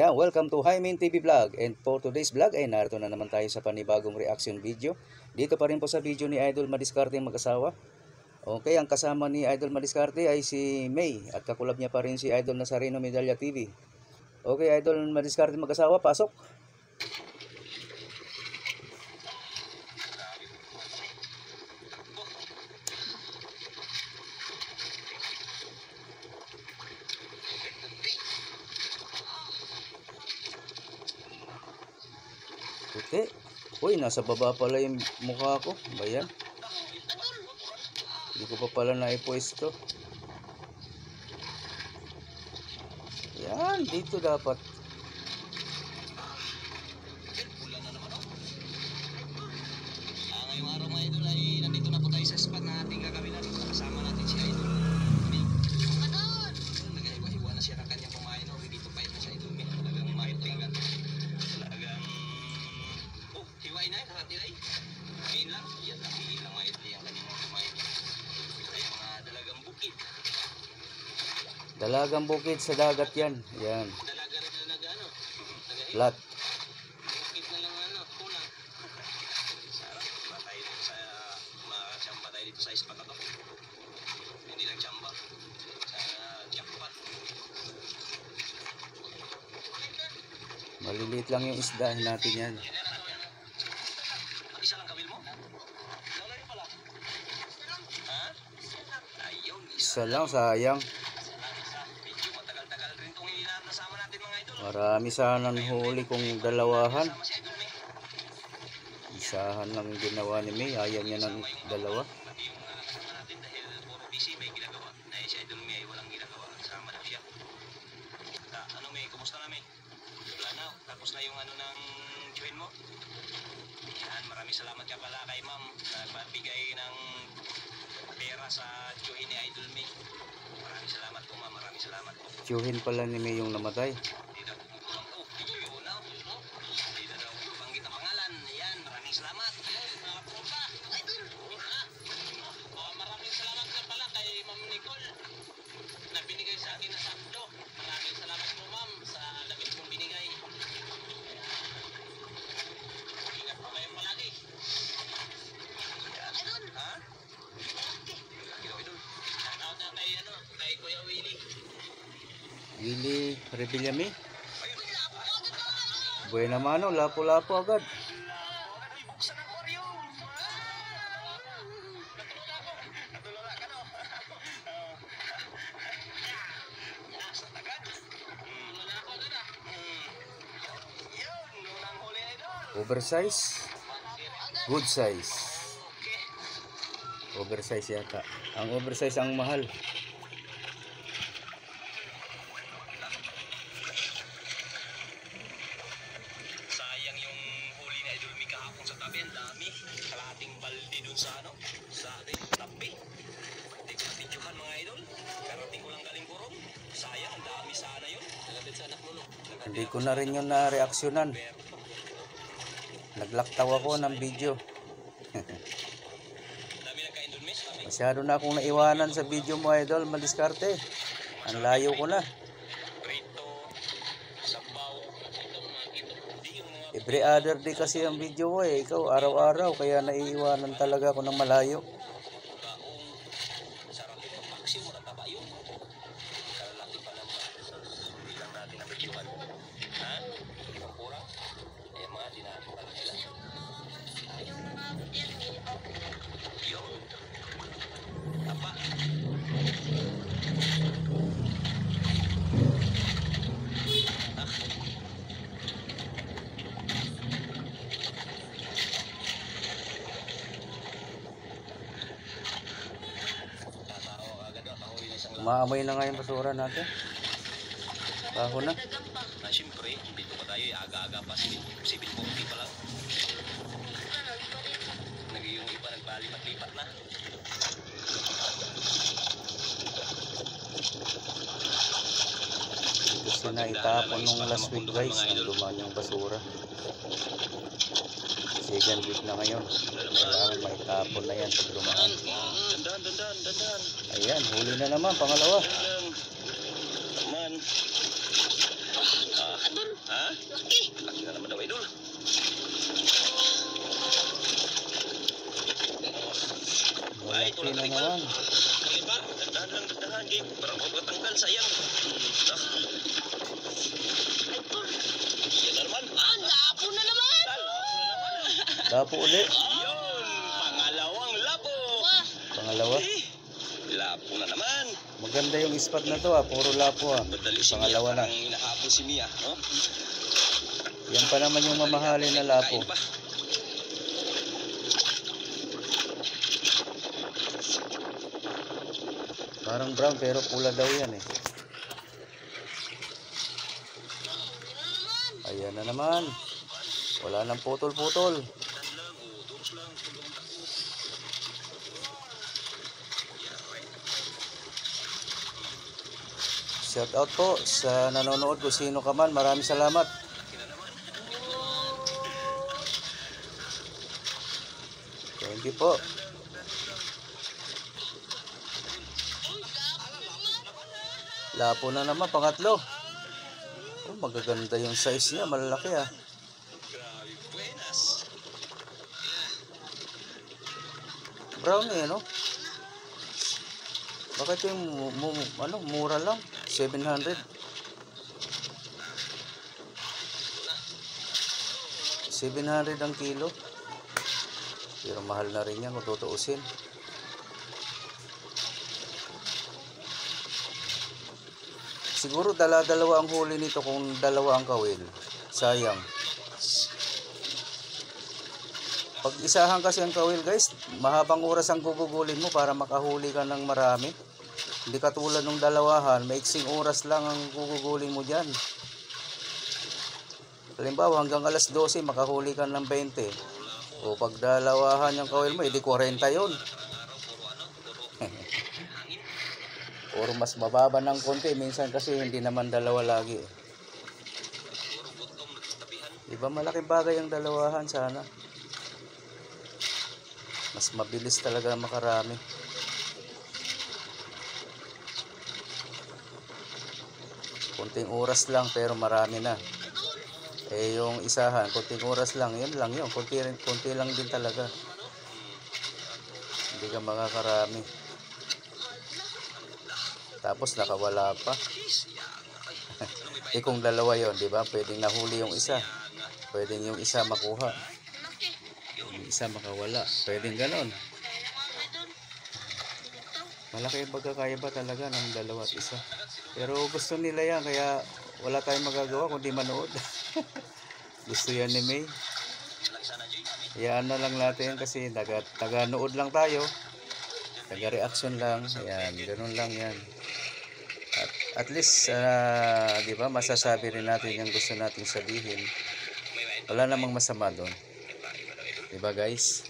Yeah, welcome to Hymen TV Vlog. And for today's vlog ay narito na naman tayo sa panibagong reaction video. Dito pa rin po sa video ni Idol Madiskarte mag-asawa. Okay, ang kasama ni Idol Madiskarte ay si May at kakulab niya pa rin si Idol Nazareno Medalla TV. Okay, Idol Madiskarte mag-asawa, pasok. Puti. Uy, nasa baba pala yung mukha ko. Bayan. Hindi ko pa pala naipuesto. Yan, dito dapat. Ngayong araw mga idol ay nandito na po tayo sa spot na ating gagawin natin. Kasama natin si Idol. Nag-iwa na siya ng kanyang kumain. Dito pa ito sa Idol. Talagang maitingan. Talagang hiwain na yun. Hatilay. Ngayon lang. Yan lang. Hiin lang mga idol. Yung kanyang kumain. Ay mga dalagang bukid. Dalagang bukid sa dagat yan. Yan. Dalaga rin na nag-ano. Flat. Bukid na lang ano. Kulang. Sarap. Batay dito sa makasamba tayo dito sa spot na to. Hindi lang chamba. Sa jackpot. Maliliit lang yung isda natin yan. Isa lang kawil mo? Lalay pala. Ha? Ayun. Isa lang, sayang. Medyo matagal-tagal rin itong nasama natin mga idol. Marami sana huli kung dalawahan. Sama si Idol May. Isahan lang yung ginawa ni May. Ayaw niya ng dalawa. Pati yung kasama natin dahil puro busy may ginagawa. Dahil si Idol May ay walang ginagawa. Sama daw siya. Ano May, kumusta na May? Wala na. Tapos na yung ano ng join mo. Yan, maraming salamat ka pala kay ma'am. Nagbigay ng pera sa join ni Idol May. Maraming salamat po ma'am. Maraming salamat po. Tiyuhin pala ni May yung namatay. Hindi daw bubulong ko. Yun na. Hindi na daw banggit ang pangalan. Yan, maraming salamat. Mga puta. Idol. Maraming salamat nga pala kay Ma'am Nicole na binigay sa akin na sakto. Maraming salamat po ma'am sa damit mong binigay. Ingat po kayo palagi. Yan. Ha? Idol. Shoutout na kay ano, kay Kuya Willie. Willie Rebillame. Buena mano, lapo-lapo agad. Oversize. Good size. Oversize yata. Ang oversize ang mahal. Sayang yung huli na Idol May kahapon sa tabi. Ang dami. Kalating balde dun sa ano. Sa ating tabi. Hindi ko natidyohan mga idol. Karating ko lang galing kurong. Sayang. Ang dami sana yun. Nagatid sa anak mo no. Hindi ko na rin yun na-reaksyonan. Naglaktaw ako ng video. Dami na ka-Idol May. Masyado na akong naiwanan sa video mo, Idol Madiskarte. Ang layo ko na. Prito. Sabaw. Hindi yung mga Every other day kasi ang video ko eh. Ikaw araw-araw kaya naiiwanan talaga ako ng malayo. kaong sarap ito. Paksiw mo taba yun. Kalaki pa naman. Hindi lang natin ang videoan. Ha? Hindi pa kurang. Eh mga dinati pa nila. Yun. Apa? Umaamoy na nga yung basura natin. Baho na. Na siyempre, dito pa tayo, aga-aga pa, 7:40 pa lang. Yung iba nagbalipat-lipat na. Gusto na itapon nung last week guys. Ang dumaan yung basura. Second week na ngayon. Kailangan maitapon na yan pag dumaan. Dandan. Ayan, huli na naman. Pangalawa. Man. Malaki na naman. Kalipan, dagdahan lang, dagdahan. Game, para magpatanggal, sayang. Ay, tol. Yan na naman. Lapo na naman. Lapo uli. Yun, pangalawang lapo. Pangalawa. Lapo na naman. Maganda yung spot na to puro lapo Madali si Mia, Pangalawa na. parang hinahabol si Mia, no? Yan pa naman yung mamahalin na lapo. Kain pa. Parang brown pero pula daw yan Ayan na naman. Wala nang putol-putol. Shout out po sa nanonood kung sino ka man. Maraming salamat. Thank you po. Lapo na naman, pangatlo. Oh, magaganda yung size niya, malalaki Brown no? Bakit yung mura lang? 700. 700 ang kilo. Pero mahal na rin yan kung tutuusin. Siguro dalawa ang huli nito kung dalawa ang kawil. Sayang. Pag isahan kasi ang kawil guys, mahabang oras ang gugugulin mo para makahuli ka ng marami. Hindi katulad ng dalawahan, maiksing oras lang ang gugugulin mo dyan. Halimbawa hanggang alas 12 makahuli ka ng 20. O pag dalawahan yung kawil mo, edi 40 yun. Or mas mababa ng konti, minsan kasi hindi naman dalawa lagi Diba malaking bagay ang dalawahan sana. Mas mabilis talaga makarami. Kunting oras lang pero marami na. Yung isahan, kunting oras lang, yun lang yun. Kunti lang din talaga. Hindi ka makakarami. Tapos nakawala pa. Kung dalawa yon, di ba? Pwedeng nahuli yung isa. Pwedeng yung isa makuha. Yung isa makawala. Pwedeng ganon. Malaki yung pagkakaiba talaga ng dalawa at isa. Pero gusto nila yan, kaya wala tayong magagawa kundi manood. Gusto yan ni May. Hayaan na lang natin kasi taga-nood lang tayo. Taga-reaction lang. Ayan, ganun lang yan. At least, di ba, masasabi rin natin yung gusto nating sabihin. Wala namang masama doon. Di ba guys?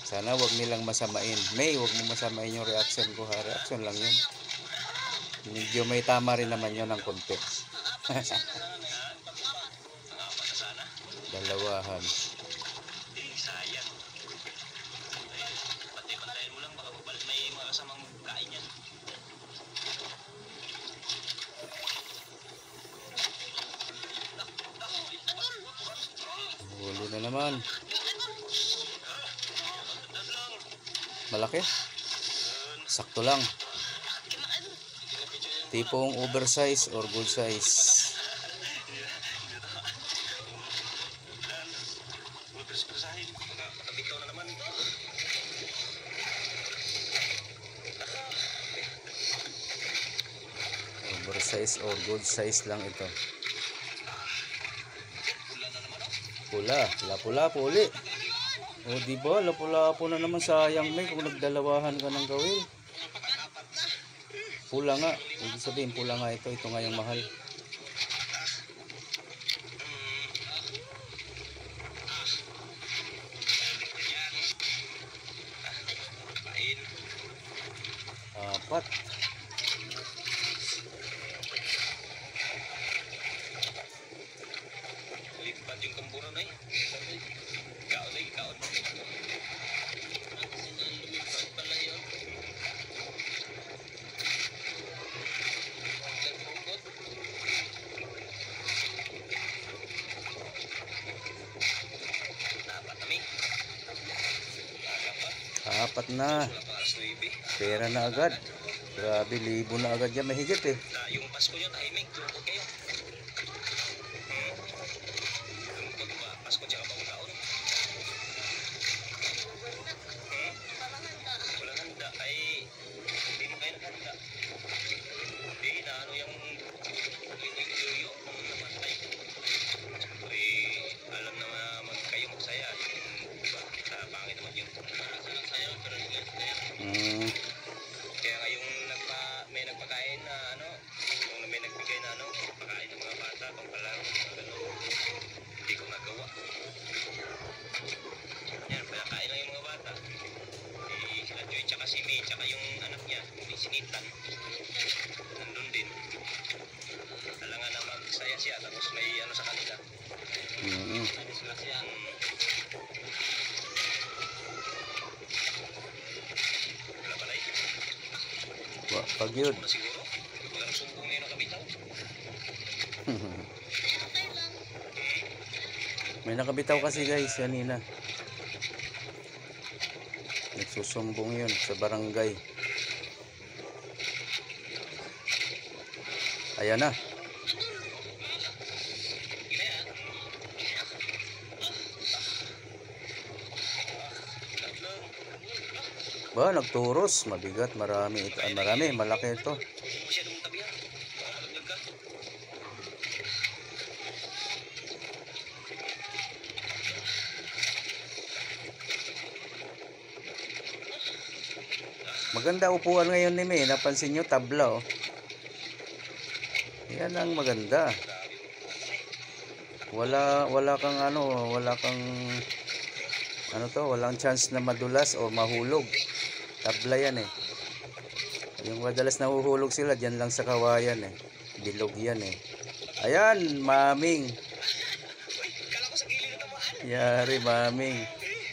Sana wag nilang masamain. May, wag mo masamain yung reaction ko ha. Reaction lang yun. Medyo may tama rin naman yun ng konti. Dalawahan. Huli na naman. Malaki. Sakto lang. Tipong oversize or good size. Oversize or good size lang ito. Pula, lapu-lapu uli. O diba, lapu-lapu na naman, sayang May kung nagdalawahan ka ng gawin. Pula nga, ibig sabihin pula nga ito nga yung mahal. Apat. Lipat yung kamburan ay. Kaon. Lumipat pala yun. apat na. Wala pa alas 9. Pera na agad. Grabe, 1,000 na agad yan. Mahigit eh. Yung Pasko nyo, tahimik. Tulog kayo. Pasko tsaka bagong taon. Walang handa. Ay, hindi mo kayo naghanda. Hindi, naano yung yoyo. Namatay. Ay, alam naman kayo magsaya. Diba? Pangit naman yun. Sanang saya, pero hindi kaya. Kaya nga yung may nagpakain na ano, yung may nagbigay na ano, pakain ng mga bata, pangpalaro, mga gano'n. Hindi ko nagawa. Yan, pinakain lang yung mga bata. Sila Joy, tsaka si May, tsaka yung anak niya, hindi si Nathan. Nandun din. Alangan na magsaya siya, tapos may ano sa kanila. Ano sila siya. Wala pala eh. Pag yun. Wala siguro. Walang sumbong ngayon ang kabitaw. May nakabitaw kasi guys kanina. Nagsusumbong yun sa barangay. Ayan na. Ba, nagturos. Mabigat, marami. Marami, malaki ito. Masyadong tabihan. Malaglag ka. Maganda upuan ngayon ni May. Napansin nyo, tabla oh. Yan ang maganda. Wala kang ano, walang chance na madulas o mahulog. Tabla yan eh. Yung madalas nahuhulog sila diyan lang sa kawayan eh. Bilog yan eh. Ayan, maming. Kala ko sa gilid na tamaan. Yari, maming.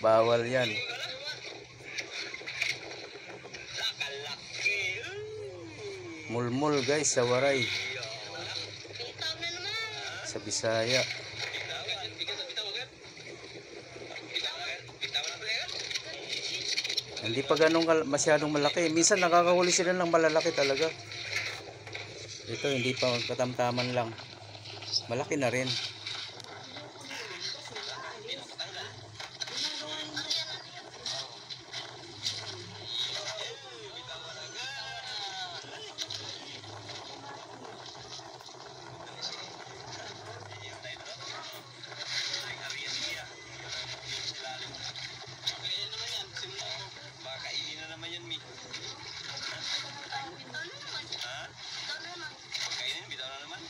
Bawal yan. Nakalaki. Mulmul guys sa Waray. Bitaw na naman. Sa Bisaya. Bitawan. Bitaw agad. Bitawan na pala yan. Hindi pa ganun masyadong malaki. Minsan nakakahuli sila ng malalaki talaga. Ito hindi pa katamtaman lang. Malaki na rin. Makainin na naman yan, Mi. Bitaw na naman. Ha? Bitaw na naman. Makainin, bitaw na naman.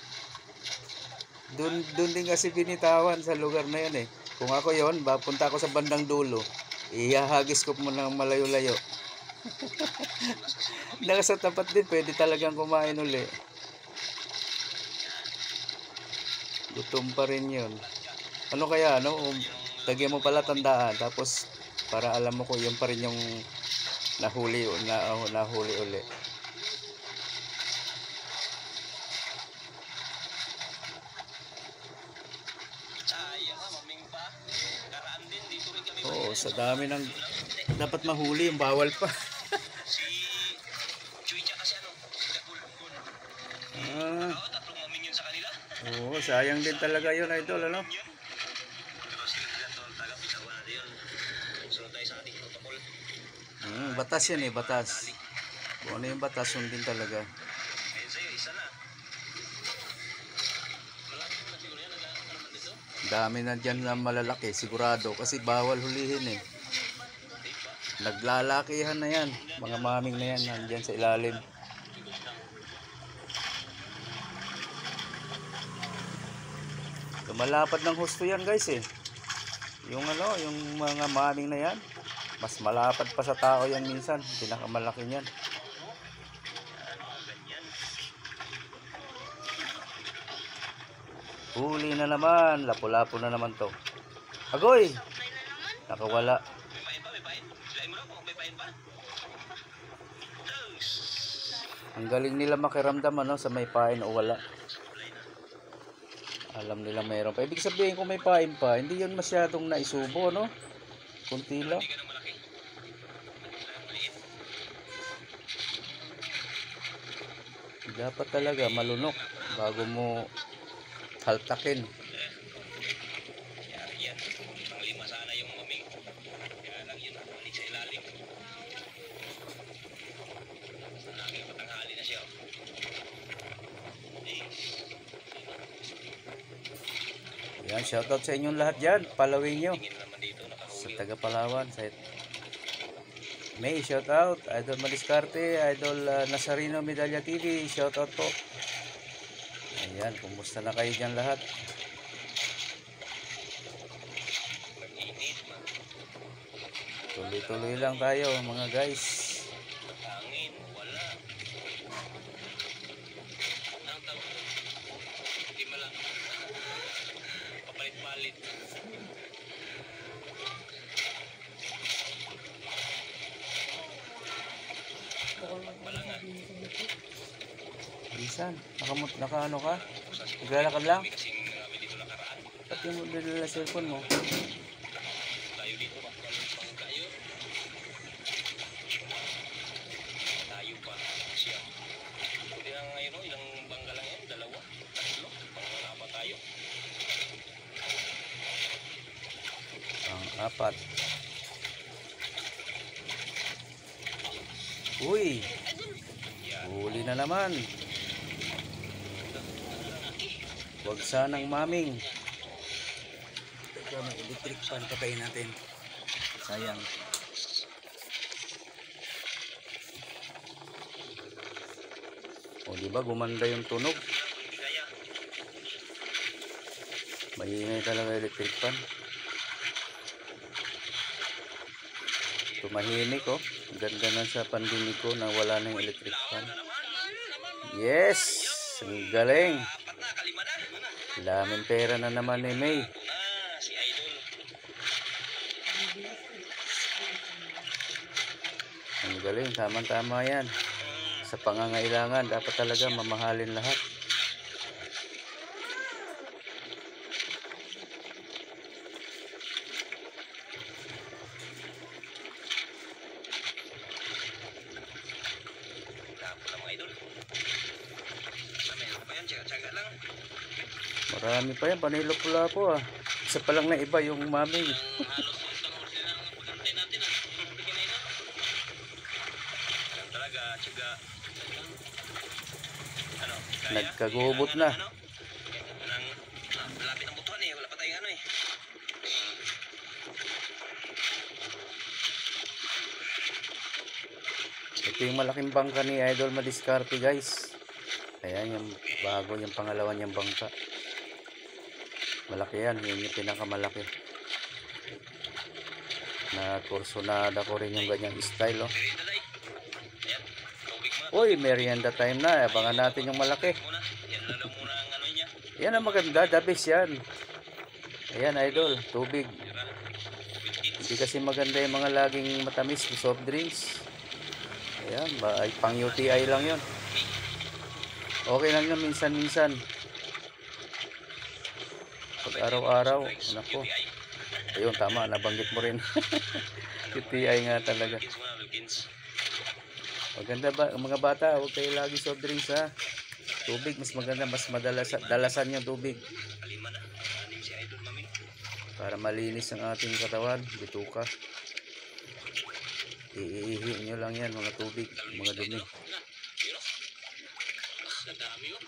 Doon din kasi binitawan sa lugar na yan eh. Kung ako yon, punta ako sa bandang dulo. Ihahagis ko muna ng malayo-layo. Nasa tapat din, pwede talagang kumain uli. Gutom pa rin yun. Ano kaya, ano? Lagyan mo pala tandaan, tapos para alam mo ko yun pa rin yung nahuli uli. Sayang ha, maming pa. Karaan din, dito rin kami. Oo, sa dami ng dapat mahuli, yung bawal pa. Si Joy tsaka si ano, si Dagulbul. Ah, Oo, tatlong maming yun sa kanila. oo, sayang din talaga yun, idol, ano? Yun. Pero sila to, taga-bitawan natin yun. Sunod tayo sa ating protocol. Batas yan eh, batas. Kung ano yung batas, sundin talaga. Ayun sa'yo, isa na. Malaki mo na siguro yan, naglalakad ka naman dito. Dami na dyan na malalaki, sigurado. Kasi bawal hulihin eh. Di ba? Naglalakihan na yan. Mga maming na yan, nandyan sa ilalim. Lumalapad ng husto yan guys eh. Yung mga maming na yan. Mas malapad pa sa tao yan minsan. Pinakamalaki niyan. Huli na naman. Lapu-lapu na naman to. Agoy! Sabay na naman. Nakawala. May pain pa, may pain. Silain mo lang kung may pain pa. Ang galing nila makiramdam ano, sa may pain o wala. Alam nila mayroon pa. Ibig sabihin kung may pain pa, hindi yun masyadong naisubo, no? Kunti lang. Hindi ka nang malaki. Dapat talaga malunok bago mo haltakin. Yari yan. Panglima sana yung maming. Kaya lang yun, balik sa ilalim. Naging patanghali na siya. Yan, shoutout sa inyong lahat dyan. Palawin nyo. Tingin naman dito, Sa nakahuli. taga Palawan. Sa May, shoutout. Idol Madiskarte. Idol Nazarino Medalya TV. Shoutout po. Ayan, kumusta na kayo dyan lahat? Nag-init, man. Tuloy-tuloy lang tayo mga guys. Hangin, wala. Ang tawag doon? Hindi malang. Papalit-palit. Wala nga. Bisan, naka-ano ka? Naglalakad lang? May kasing kami dito nakaraan. Pati mo dala cellphone mo. Tayo dito, pang tayo. Tayo pa siya. Pwede na ngayon, no? Ilang bangka lang yan? Dalawa? Tatlo? Pangwala pa tayo. Ang apat. Uy! Huli na naman. Huwag sanang maming. Ito, mag-electric fan patayin natin. Sayang. O, diba gumanda yung tunog? Kaya, Maingay talaga electric fan. Tumahimik oh. Ganda na sa pandinig ko na wala na yung electric fan. Yes! Ang galing! apat na, kalima na. Daming pera na naman ni May. Ito na, si Idol. Ang galing, tama-tama yan. Sa pangangailangan, dapat talaga mamahalin lahat. Tapo na mga Idol. Meron pa yan, tsaga-tsaga lang. Marami pa yan, panilo-pula po ah. Isa pa lang na iba yung maming. Ang halos isang oras din ang pagkantay natin. Bigyan na ito. Alam talaga, tsaga. Ano, kaya? Nagkagubot na. Ano? Malapit ang butuan eh. Wala pa tayong ano eh. Ito yung malaking bangka ni Idol Madiskarte guys. Ayan yung bago yung pangalawa niyang bangka. Malaki yan, yun yung pinakamalaki. Na kursunada ko rin yung ganyang style oh. Merienda na eh. Ayan, tubig muna. Uy, merienda time na. Abangan natin yung malaki. Muna. Yan na lang muna ang ano niya. Yan ang maganda, the best yan. Ayan Idol, tubig. Tira. Bitkits. Hindi kasi maganda yung mga laging matamis na soft drinks. Ayan, ay pang UTI lang yun. Okay lang yun minsan-minsan. Pag araw-araw, nako. Ayun, tama, nabanggit mo rin. UTI nga talaga. Bitkits muna, Wilkins. Maganda ba, mga bata, huwag kayo lagi soft drinks ha. Tubig, mas maganda, mas dalasan yung tubig. Kalima na. Anim si Idol Mami. Para malinis ang ating katawan, bituka. Iihi nyo lang yan, mga tubig, mga dumi. Pero, ang dami oh.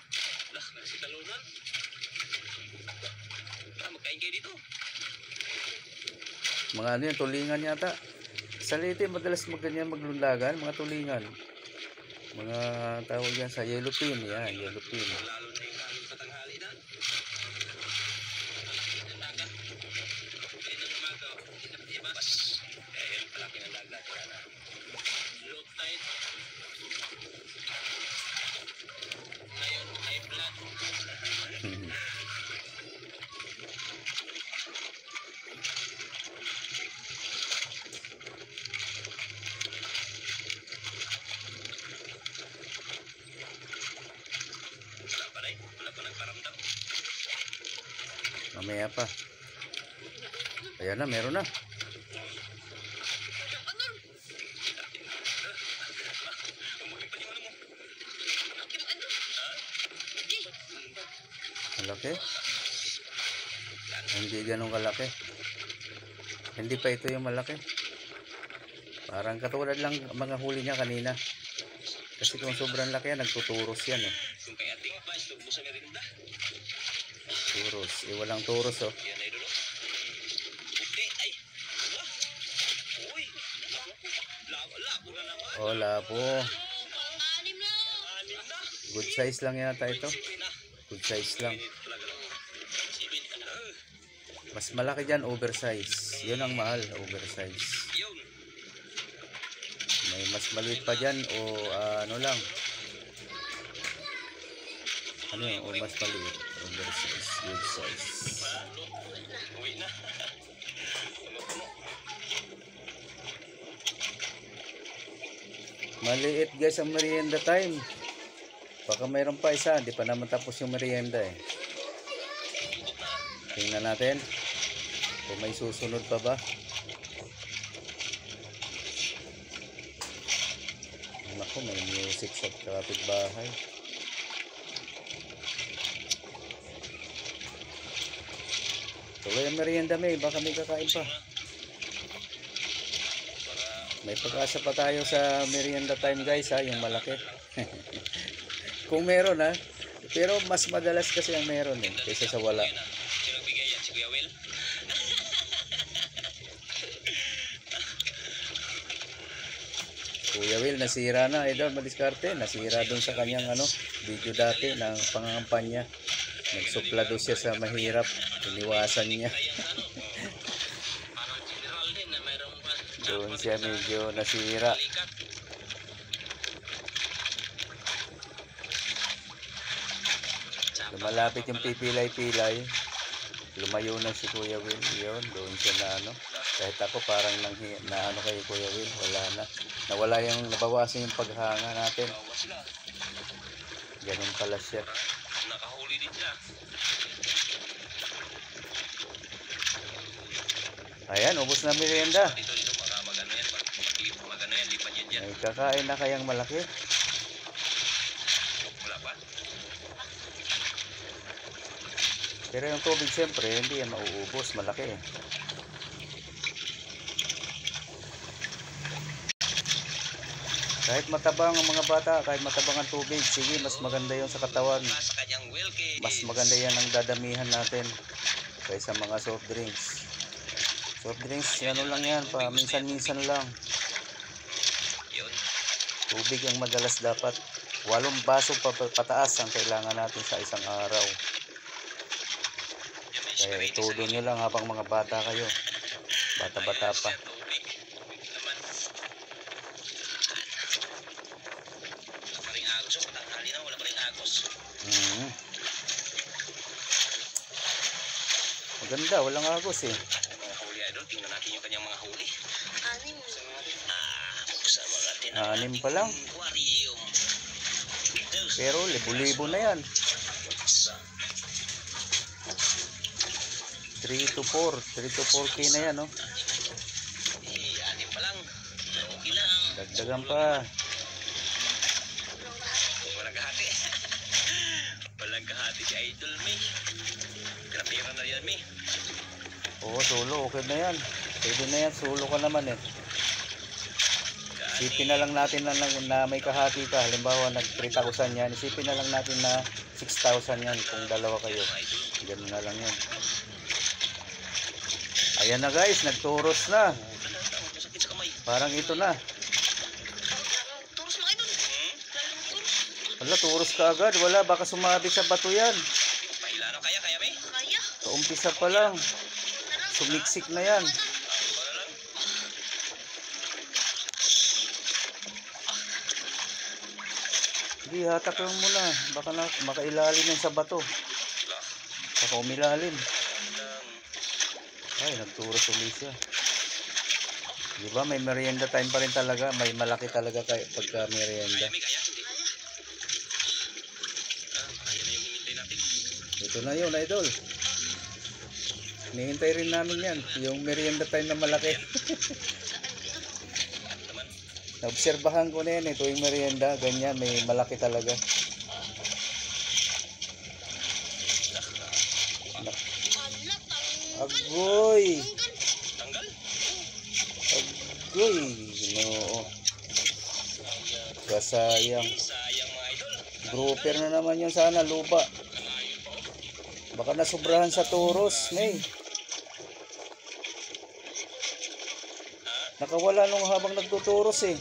Nagsitalunan. Magkain kayo dito. Mga ano yan, tulingan yata. Sa Leyte, madalas maganyan maglundagan, mga tulingan. Mga tawag yan sa yellow pin, yan, yellow pin. Lalo na yung hangin sa tanghali na. Naga. Ayun ang umaga. Diba? Ayun, palaki ng dagat. Low tide. Ngayon, high blood. Wala pa rin. Wala pa nagparamdam. Mamaya pa. Ayan na, meron na. Umuwi pa yung ano mo. Malaki. Hindi ganun kalaki. Hindi pa ito yung malaki. Parang katulad lang mga huli niya kanina. Kasi kung sobrang laki yan, nagtuturos yan eh. Kung kay ating pa, istog mo sa merinda. Turos. Walang turos oh. Yan ay dulo. Puti, ay. Wala. Uy. Labo na naman. Oh, labo. Anim na. Anim na. Good size lang yata ito. Good size lang. Sibin. Mas malaki dyan, oversize. Yun ang mahal, oversize. Yun. May mas maliit pa dyan o ano lang. Ano yun? O mas maliit. Oversize. Good size. Uwi na. Maliit guys ang merienda time. Baka mayroon pa isa. Hindi pa naman tapos yung merienda eh. Tingnan natin. Kung may susunod pa ba. Naku, may music sa kapitbahay. Tuloy ang merienda may. Baka may kakain pa. May pag-asa pa tayo sa merienda time guys ha. Yung malaki. Kung meron ha. Pero mas madalas kasi ang meron eh. Kaysa sa wala. Sino bigay yan? Si Kuya Will? Kuya Will, nasira na. Idol, madiskarte. Nasira dun sa kanyang ano, video dati ng pangangampanya. Nagsuplado siya sa mahirap. Iniwasan niya. Parang general din na mayroong pa. Doon siya medyo nasira. Balikat. Lumalapit yung pipilay-pilay. Lumayo na si Kuya Will. Yun, doon siya na ano. Kahit ako parang na ano kay Kuya Will. Wala na. Nawala yung, nabawasan yung paghanga natin. Bawa sila. Ganun pala siya. Nakahuli din siya. Ayan, ubos na merienda. Dito, baka magano yan. Magano yan, lipan yan dyan. May kakain na kayang malaki. Wala pa? Pero yung tubig siyempre, hindi yan mauubos. Malaki eh. Kahit matabang ang mga bata, kahit matabang ang tubig, sige, mas maganda yung sa katawan. Sa kanyang Wilkie. Mas maganda yan ang dadamihan natin kaysa mga soft drinks. Soft drinks, ano lang yan, pa minsan-minsan lang. Yun. Tubig ang madalas dapat. 8 baso pataas ang kailangan natin sa isang araw. Yan may Kaya spirit itudo nyo lang habang mga bata kayo. Bata-bata pa. Tubig. Naman. Wala pa rin agos. Patanghali na, wala pa rin agos. Maganda, walang agos eh. Mga huli idol, tingnan natin yung kanyang mga huli. Anim. Buksan mo natin. 6 pa lang. Aquarium. Pero libo-libo na yan. 3 to 4K na yan, no? Anim pa lang. Okay lang. Dagdagan pa. Walang kahati. Walang kahati si Idol May. Pinapira na yan, May. Oo, solo, okay na yan. Pwede na yan, solo ka naman eh. Isipin na lang natin na may kahati ka. Halimbawa, nag 3,000 yan. Isipin na lang natin na 6,000 yan kung dalawa kayo. Ganun na lang yan. Ayan na guys, nagturos na. Masakit sa kamay. Parang ito na. Turus mga idol. Turus. Wala, turos ka agad. Wala, baka sumabi sa bato yan. Pailano kaya, May? Kaya. Kaumpisa pa lang. Sumiksik na yan. Wala lang. Hindi, hatak lang muna. Baka makailalim yan sa bato. Baka umilalim. Ay, nagturos ulit siya. Diba, may merienda time pa rin talaga. May malaki talaga pagka merienda. Kaya, May, kaya. Hindi. Kaya na yung hinintay natin. Ito na yun, idol. Hinihintay rin namin yan. Yung merienda time na malaki. Naman. Naobserbahan ko na yan eh. Tuwing merienda, ganyan, may malaki talaga. Anak, Agoy. Tanggal? Agoy. Ginoo. Kasayang. Sayang mga idol. Grouper na naman yun sana, lupa. Baka nasubrahan sa turos, May. Nakawala nung habang nagtuturos eh.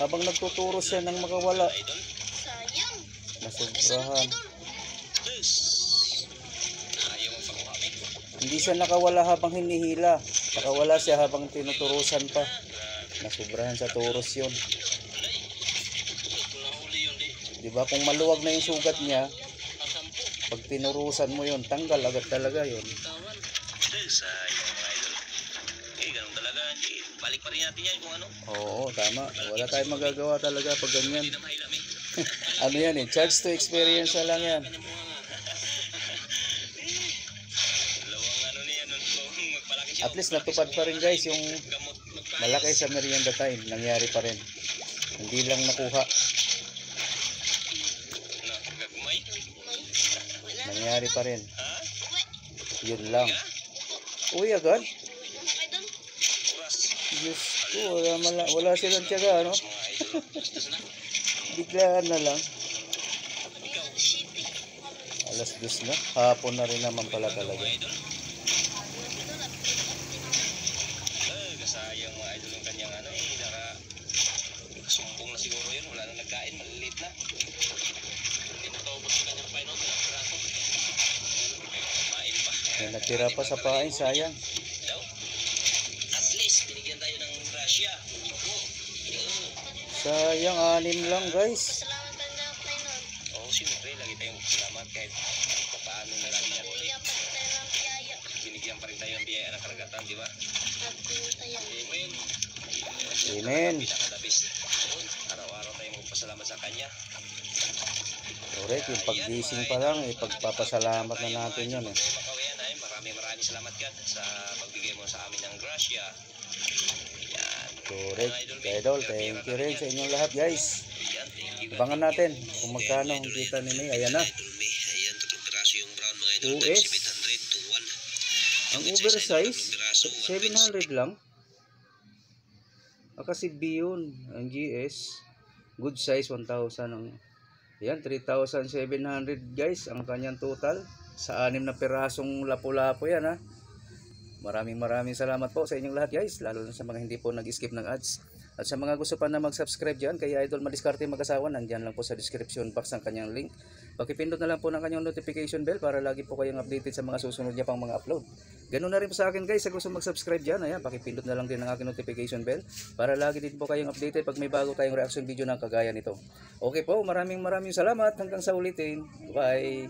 Habang nagtuturos siya nang makawala. Idol. sayang. Nasubrahan. Yes. Ayaw mo pakuha, may. Hindi siya nakawala habang hinihila. Nakawala siya habang tinuturusan pa. Nasubrahan sa turos yun. Nahuli yun, di. Diba kung maluwag na yung sugat niya, pag tinurusan mo yun, tanggal agad talaga yun. Sayang mga idol. Ganun talaga. Balik pa rin natin yan kung ano. Oo, tama. Wala tayong magagawa talaga pag ganyan. Hindi na mahila, may. Ano yan eh, charge to experience na lang yan. Dalawang ano niya, kung magpalaki siya. At least natupad pa rin guys yung Gamot, magpalaki. malaki sa merienda time. Nangyari pa rin. Hindi lang nakuha. No, gagmay. Wala. Nangyari pa rin. Ha? Yun lang. Uy agad. Idol. Oras. Diyos ko, wala silang tiyaga, ano? Mga idol. Bastos na. Biglaan na lang. Shit. Alas 2 na. Hapon na rin naman pala talaga. Mga idol. Kasayang mga idol yung kanyang ano eh. Nakasumbong na siguro yun. Wala nang nagkain. Malilit na. Hindi na taubos yung kanyang pain. Kumain pa. May natira pa sa pain, sayang. Daw. At least, binigyan tayo ng grasya. Sayang, 6 lang guys. Salamat ka na, Painon. Oo, siyempre. Lagi tayong salamat kahit paano na lagi natin. Bigyan pa rin tayo ng biyaya. Binigyan pa rin tayo ng biyaya ng karagatan, di ba? At pinutayan. Amen. Amen. Pinakadabis. Araw-araw tayong magpasalamat sa Kanya. Correct, yung paggising pa lang, pagpapasalamat na natin yun eh. Makawayan ay maraming salamat God sa pagbigay mo sa amin ng grasya. Yan. Correct. Idol, thank you rin sa inyong lahat guys. Yan, thank you. Abangan natin kung magkano ang kita ni May. Ayan na. Idol May, ayan, 3 piraso yung brown mga idol. 2S. 700 to 1. Ang oversize, 700 lang. Kasi B yun, ang GS. Good size, 1,000 ang... Yan, 3,700 guys ang kanyang total. Sa 6 na pirasong lapu-lapo yan ha. Maraming salamat po sa inyong lahat guys. Lalo na sa mga hindi po nag-skip ng ads. At sa mga gusto pa na mag-subscribe dyan kay Idol Madiskarte Mag-asawa, nandyan lang po sa description box ang kanyang link. Pakipindot na lang po ng kanyang notification bell para lagi po kayong updated sa mga susunod niya pang mga upload. Ganun na rin po sa akin guys, sa gusto mag-subscribe dyan, ayan, pakipindot na lang din ang aking notification bell para lagi din po kayong updated pag may bago tayong reaction video ng kagaya nito. Okay po, maraming salamat. Hanggang sa ulitin. Bye!